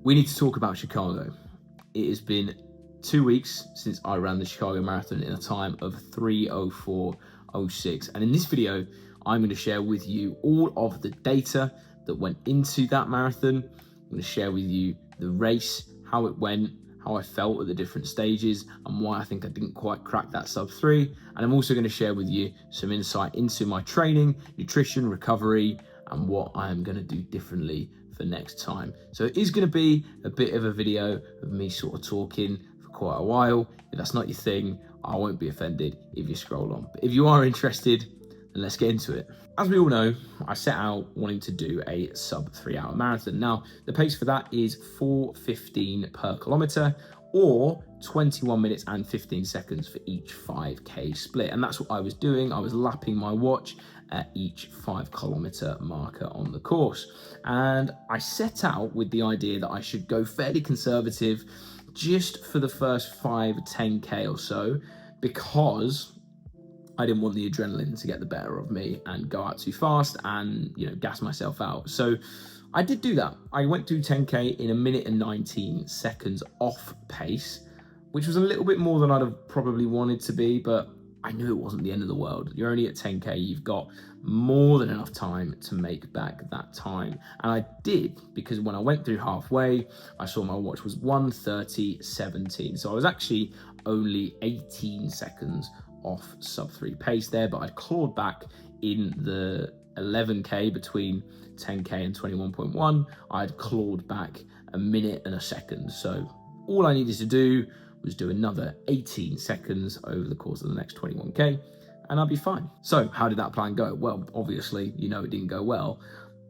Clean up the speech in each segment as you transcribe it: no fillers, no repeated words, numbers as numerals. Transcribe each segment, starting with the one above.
We need to talk about Chicago. It has been 2 weeks since I ran the Chicago Marathon in a time of 3:04:06. And in this video, I'm going to share with you all of the data that went into that marathon. I'm going to share with you the race, how it went, how I felt at the different stages, and why I think I didn't quite crack that sub 3. And I'm also going to share with you some insight into my training, nutrition, recovery, and what I am going to do differently for next time. So it is going to be a bit of a video of me sort of talking for quite a while. If that's not your thing, I won't be offended if you scroll on. But if you are interested, then let's get into it. As we all know, I set out wanting to do a sub 3 hour marathon. Now, the pace for that is 4:15 per kilometer, or 21 minutes and 15 seconds for each 5K split. And that's what I was doing. I was lapping my watch at each 5 kilometer marker on the course. And I set out with the idea that I should go fairly conservative just for the first 5-10K or so, because I didn't want the adrenaline to get the better of me and go out too fast and, gas myself out. So I did do that. I went through 10K in 1 minute and 19 seconds off pace, which was a little bit more than I'd have probably wanted to be, but I knew it wasn't the end of the world. You're only at 10K, you've got more than enough time to make back that time. And I did, because when I went through halfway, I saw my watch was 1:30:17. So I was actually only 18 seconds off sub 3 pace there, but I'd clawed back in the 11K between 10K and 21.1. I'd clawed back 1 minute and a second. So all I needed to do was do another 18 seconds over the course of the next 21K, and I'd be fine. So how did that plan go? Well, obviously, it didn't go well.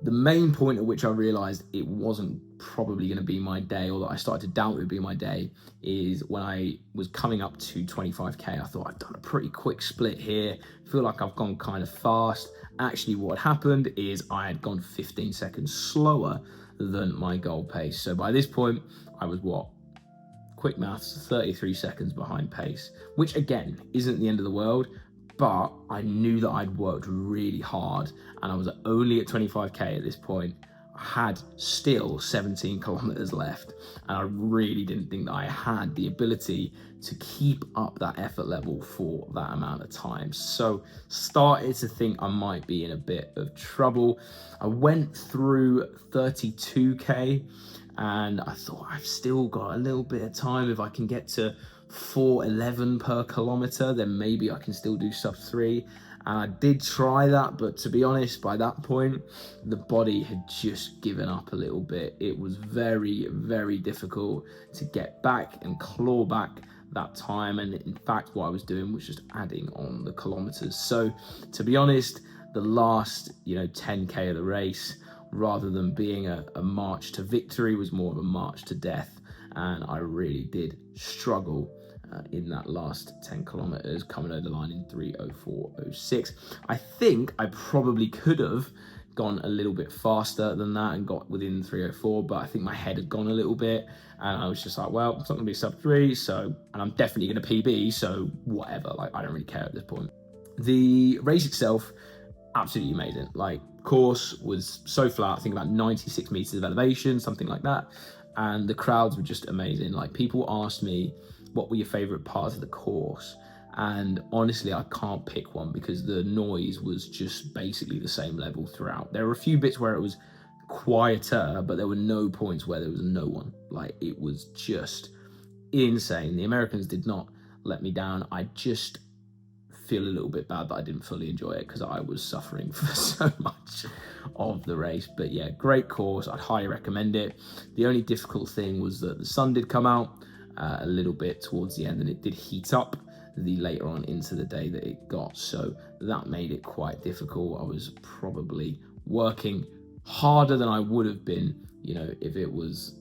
The main point at which I realized it wasn't probably going to be my day, or that I started to doubt it would be my day, is when I was coming up to 25K. I thought I've done a pretty quick split here. Feel like I've gone kind of fast. Actually, what happened is I had gone 15 seconds slower than my goal pace. So by this point, I was quick maths, 33 seconds behind pace, which again, isn't the end of the world, but I knew that I'd worked really hard and I was only at 25K at this point. I had still 17 kilometers left, and I really didn't think that I had the ability to keep up that effort level for that amount of time. So started to think I might be in a bit of trouble. I went through 32K and I thought I've still got a little bit of time. If I can get to 4:11 per kilometer, then maybe I can still do sub 3. And I did try that, but to be honest, by that point, the body had just given up a little bit. It was very, very difficult to get back and claw back that time. And in fact, what I was doing was just adding on the kilometers. So to be honest, the last 10K of the race, rather than being a march to victory, was more of a march to death. And I really did struggle in that last 10 kilometers, coming over the line in 3:04:06. I think I probably could have gone a little bit faster than that and got within 3:04, but I think my head had gone a little bit, and I was just like, well, it's not gonna be sub 3, and I'm definitely gonna PB, so whatever, I don't really care at this point. The race itself, absolutely amazing. Course was so flat, I think about 96 meters of elevation, something like that, and the crowds were just amazing. People asked me, what were your favorite parts of the course? And honestly, I can't pick one, because the noise was just basically the same level throughout. There were a few bits where it was quieter, but there were no points where there was no one. It was just insane. The Americans did not let me down. I just feel a little bit bad that I didn't fully enjoy it, because I was suffering for so much of the race. But yeah, great course. I'd highly recommend it. The only difficult thing was that the sun did come out a little bit towards the end, and it did heat up the later on into the day that it got, so that made it quite difficult. I was probably working harder than I would have been, if it was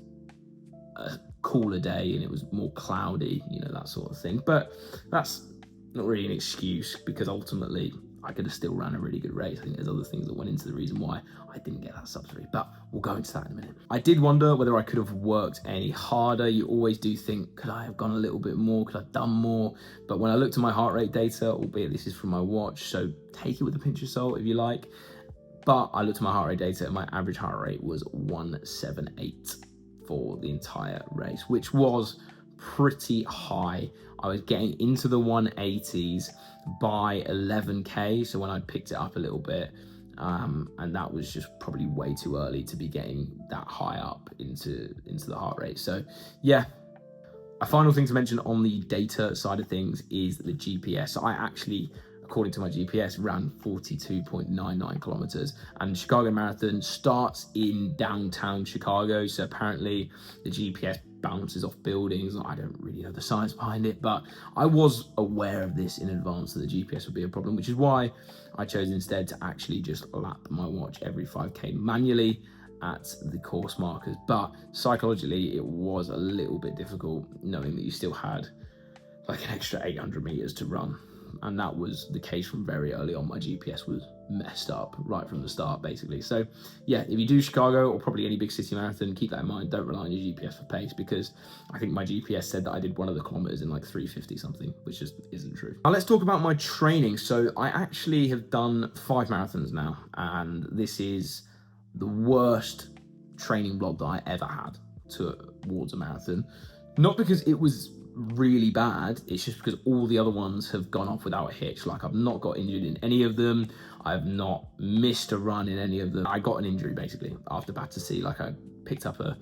a cooler day and it was more cloudy, that sort of thing. But that's not really an excuse, because ultimately I could have still ran a really good race. I think there's other things that went into the reason why I didn't get that sub 3, but we'll go into that in a minute. I did wonder whether I could have worked any harder. You always do think, could I have gone a little bit more? Could I have done more? But when I looked at my heart rate data, albeit this is from my watch, so take it with a pinch of salt if you like, but I looked at my heart rate data and my average heart rate was 178 for the entire race, which was pretty high. I was getting into the 180s by 11k, so when I picked it up a little bit, and that was just probably way too early to be getting that high up into the heart rate. So yeah. A final thing to mention on the data side of things is the GPS. So I actually, according to my GPS, ran 42.99 kilometers, and Chicago Marathon starts in downtown Chicago. So apparently the GPS bounces off buildings. I don't really know the science behind it, but I was aware of this in advance, that the GPS would be a problem, which is why I chose instead to actually just lap my watch every 5k manually at the course markers. But psychologically it was a little bit difficult knowing that you still had like an extra 800 meters to run, and that was the case from very early on. My GPS was messed up right from the start, basically. So yeah, if you do Chicago or probably any big city marathon, keep that in mind. Don't rely on your GPS for pace, because I think my GPS said that I did one of the kilometers in like 350 something, which just isn't true. Now let's talk about my training. So I actually have done 5 marathons now, and this is the worst training block that I ever had towards a marathon. Not because it was really bad, it's just because all the other ones have gone off without a hitch. Like, I've not got injured in any of them. I've not missed a run in any of them. I got an injury basically after Battersea. Like, I picked up a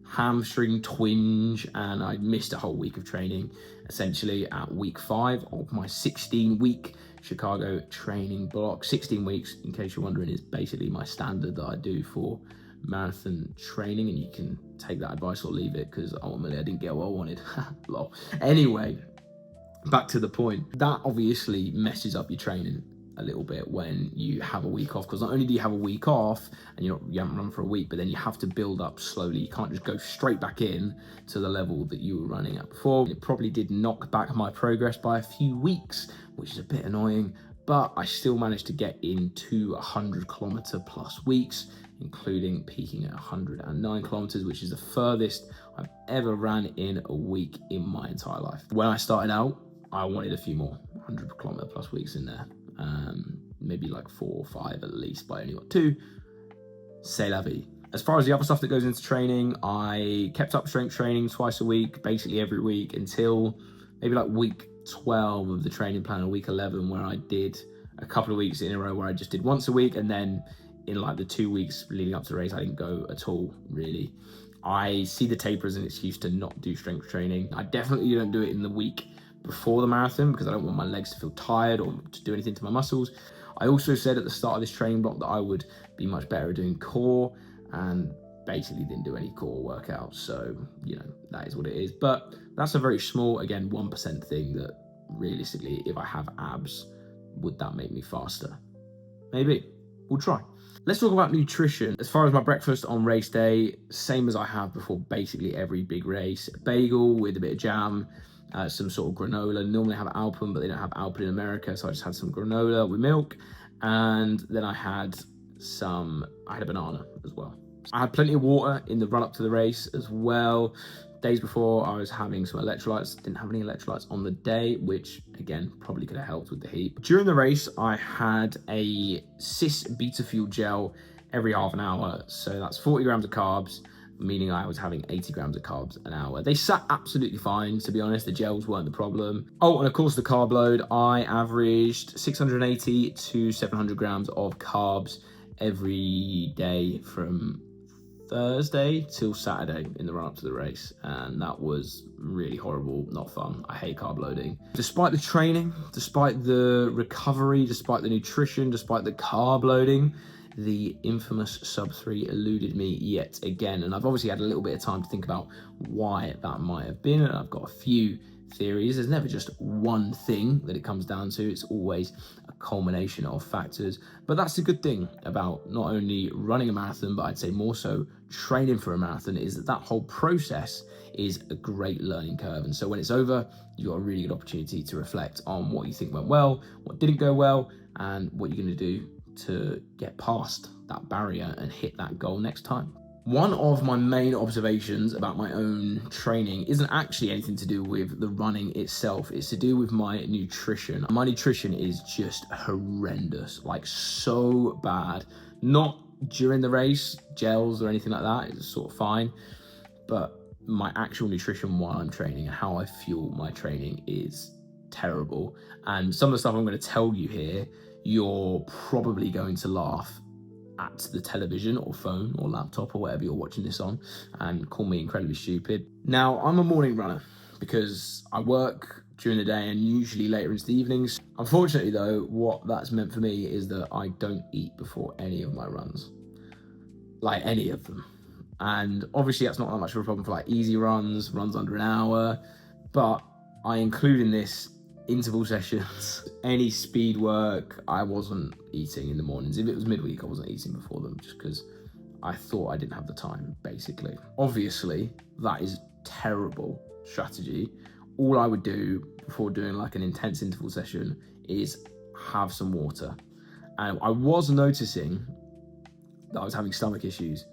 hamstring twinge and I missed a whole week of training essentially at week 5 of my 16-week Chicago training block. 16 weeks, in case you're wondering, is basically my standard that I do for marathon training, and you can take that advice or leave it, because ultimately I didn't get what I wanted. Lol. Anyway, back to the point. That obviously messes up your training a little bit when you have a week off, because not only do you have a week off and you haven't run for a week, but then you have to build up slowly. You can't just go straight back in to the level that you were running at before. It probably did knock back my progress by a few weeks, which is a bit annoying, but I still managed to get into 100 kilometer plus weeks, including peaking at 109 kilometers, which is the furthest I've ever ran in a week in my entire life. When I started out, I wanted a few more 100 kilometer plus weeks in there. Maybe like 4 or 5 at least, but I only got 2. C'est la vie. As far as the other stuff that goes into training, I kept up strength training twice a week, basically every week, until maybe like week 12 of the training plan, or week 11, where I did a couple of weeks in a row where I just did once a week, and then in like the 2 weeks leading up to the race, I didn't go at all, really. I see the taper as an excuse to not do strength training. I definitely don't do it in the week before the marathon, because I don't want my legs to feel tired or to do anything to my muscles. I also said at the start of this training block that I would be much better at doing core, and basically didn't do any core workouts. So, you know, that is what it is. But that's a very small, again, 1% thing that realistically, if I have abs, would that make me faster? Maybe. We'll try. Let's talk about nutrition. As far as my breakfast on race day, same as I have before basically every big race. A bagel with a bit of jam, some sort of granola. Normally I have Alpen, but they don't have Alpen in America, so I just had some granola with milk. And then I had a banana as well. I had plenty of water in the run up to the race as well. Days before, I was having some electrolytes. Didn't have any electrolytes on the day, which again, probably could have helped with the heat. During the race, I had a cis beta fuel gel every half an hour. So that's 40 grams of carbs, meaning I was having 80 grams of carbs an hour. They sat absolutely fine, to be honest. The gels weren't the problem. Oh, and of course the carb load, I averaged 680 to 700 grams of carbs every day from Thursday till Saturday in the run up to the race, and that was really horrible, not fun. I hate carb loading. Despite the training, despite the recovery, despite the nutrition, despite the carb loading, the infamous sub 3 eluded me yet again, and I've obviously had a little bit of time to think about why that might have been, and I've got a few theories. There's never just one thing that it comes down to. It's always a culmination of factors, but that's the good thing about not only running a marathon, but I'd say more so training for a marathon, is that whole process is a great learning curve. And so when it's over, you've got a really good opportunity to reflect on what you think went well, what didn't go well, and what you're going to do to get past that barrier and hit that goal next time. One of my main observations about my own training isn't actually anything to do with the running itself. It's to do with my nutrition. My nutrition is just horrendous, like so bad. Not during the race, gels or anything like that, it's sort of fine. but my actual nutrition while I'm training and how I fuel my training is terrible. And some of the stuff I'm going to tell you here, you're probably going to laugh at the television or phone or laptop or whatever you're watching this on and call me incredibly stupid. Now, I'm a morning runner because I work during the day and usually later into the evenings. Unfortunately though, what that's meant for me is that I don't eat before any of my runs, like any of them. And obviously that's not that much of a problem for like easy runs under an hour, but I include in this interval sessions, any speed work. I wasn't eating in the mornings. If it was midweek, I wasn't eating before them just because I thought I didn't have the time, basically. Obviously, that is terrible strategy. All I would do before doing like an intense interval session is have some water. And I was noticing that I was having stomach issues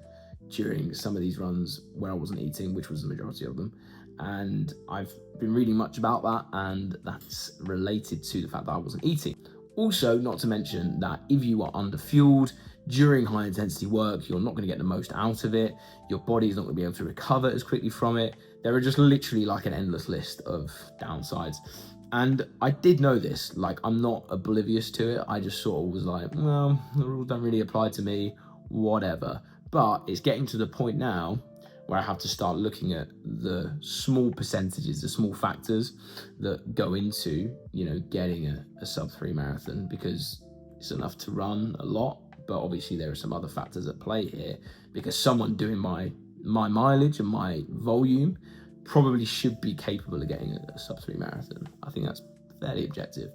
during some of these runs where I wasn't eating, which was the majority of them. And I've been reading much about that, and that's related to the fact that I wasn't eating. Also, not to mention that if you are under-fueled during high intensity work, you're not going to get the most out of it. Your body is not going to be able to recover as quickly from it. There are just literally like an endless list of downsides. And I did know this, like I'm not oblivious to it. I just sort of was like, well, the rules don't really apply to me, whatever. But it's getting to the point now where I have to start looking at the small percentages, the small factors that go into, getting a sub-3 marathon, because it's enough to run a lot, but obviously there are some other factors at play here, because someone doing my mileage and my volume probably should be capable of getting a sub-3 marathon. I think that's fairly objective.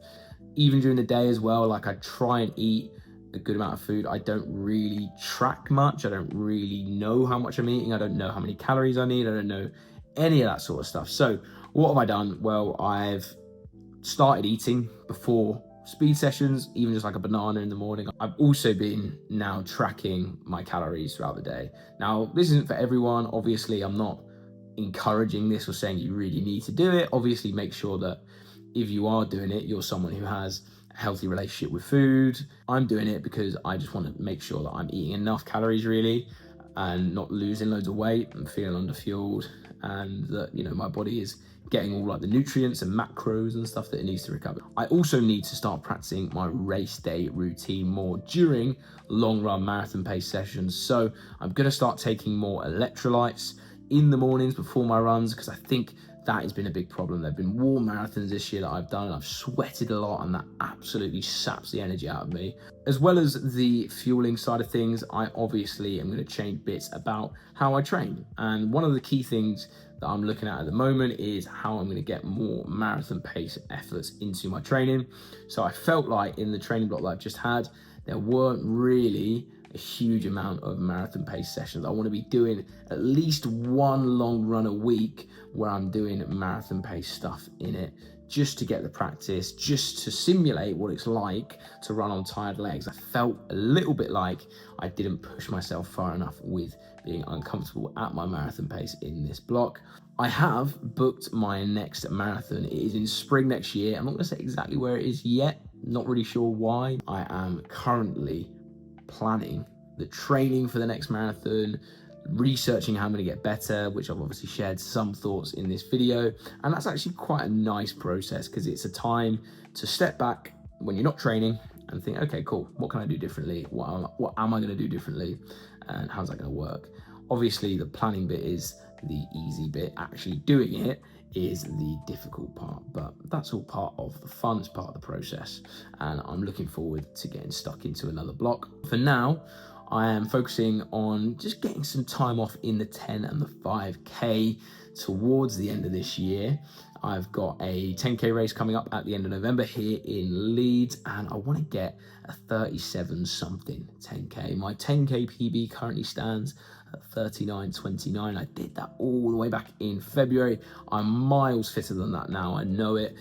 Even during the day as well, like I try and eat a good amount of food. I don't really track much. I don't really know how much I'm eating. I don't know how many calories I need. I don't know any of that sort of stuff. So what have I done? Well, I've started eating before speed sessions, even just like a banana in the morning. I've also been now tracking my calories throughout the day. Now, this isn't for everyone. Obviously, I'm not encouraging this or saying you really need to do it. Obviously, make sure that if you are doing it, you're someone who has a healthy relationship with food. I'm doing it because I just want to make sure that I'm eating enough calories really and not losing loads of weight and feeling under-fueled, and that, my body is getting all like the nutrients and macros and stuff that it needs to recover. I also need to start practicing my race day routine more during long run marathon pace sessions. So I'm going to start taking more electrolytes in the mornings before my runs, because I think that has been a big problem. There have been warm marathons this year that I've done and I've sweated a lot, and that absolutely saps the energy out of me. As well as the fueling side of things, I obviously am going to change bits about how I train. And one of the key things that I'm looking at the moment is how I'm going to get more marathon pace efforts into my training. So I felt like in the training block that I've just had, there weren't really a huge amount of marathon pace sessions. I want to be doing at least one long run a week where I'm doing marathon pace stuff in it, just to get the practice, just to simulate what it's like to run on tired legs. I felt a little bit like I didn't push myself far enough with being uncomfortable at my marathon pace in this block. I have booked my next marathon. It is in spring next year. I'm not going to say exactly where it is yet. Not really sure why. I am currently planning the training for the next marathon, researching how I'm going to get better, which I've obviously shared some thoughts in this video. And that's actually quite a nice process, because it's a time to step back when you're not training and think, okay, cool, what can I do differently? What am I going to do differently? And how's that going to work? Obviously, the planning bit is the easy bit. Actually doing it is the difficult part, but that's all part of the fun, it's part of the process. And I'm looking forward to getting stuck into another block. For now, I am focusing on just getting some time off in the 10 and the 5K towards the end of this year. I've got a 10K race coming up at the end of November here in Leeds, and I want to get a 37 something 10K. My 10K PB currently stands at 39.29. I did that all the way back in February. I'm miles fitter than that now, I know it.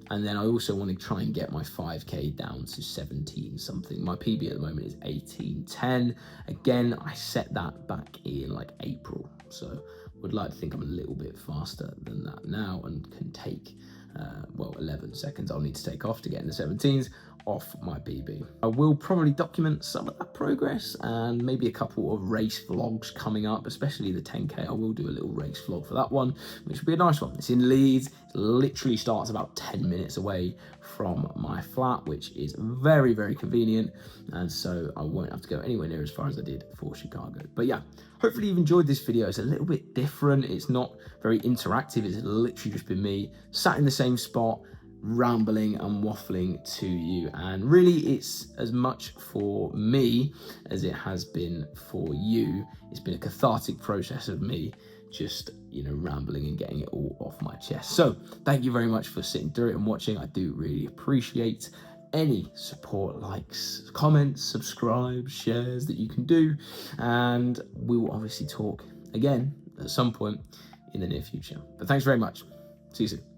And then I also want to try and get my 5K down to 17 something. My PB at the moment is 18.10. Again, I set that back in like April. So would like to think I'm a little bit faster than that now and can take 11 seconds I'll need to take off to get in the 17s off my PB. I will probably document some of that progress and maybe a couple of race vlogs coming up, especially the 10K. I will do a little race vlog for that one, which will be a nice one. It's in Leeds. It literally starts about 10 minutes away from my flat, which is very, very convenient. And so I won't have to go anywhere near as far as I did for Chicago. But yeah, hopefully you've enjoyed this video. It's a little bit different. It's not very interactive. It's literally just been me sat in the same spot, rambling and waffling to you, and really it's as much for me as it has been for you. It's been a cathartic process of me just, you know, rambling and getting it all off my chest. So thank you very much for sitting through it and watching. I do really appreciate any support, likes, comments, subscribe, shares that you can do, and we will obviously talk again at some point in the near future. But thanks very much. See you soon.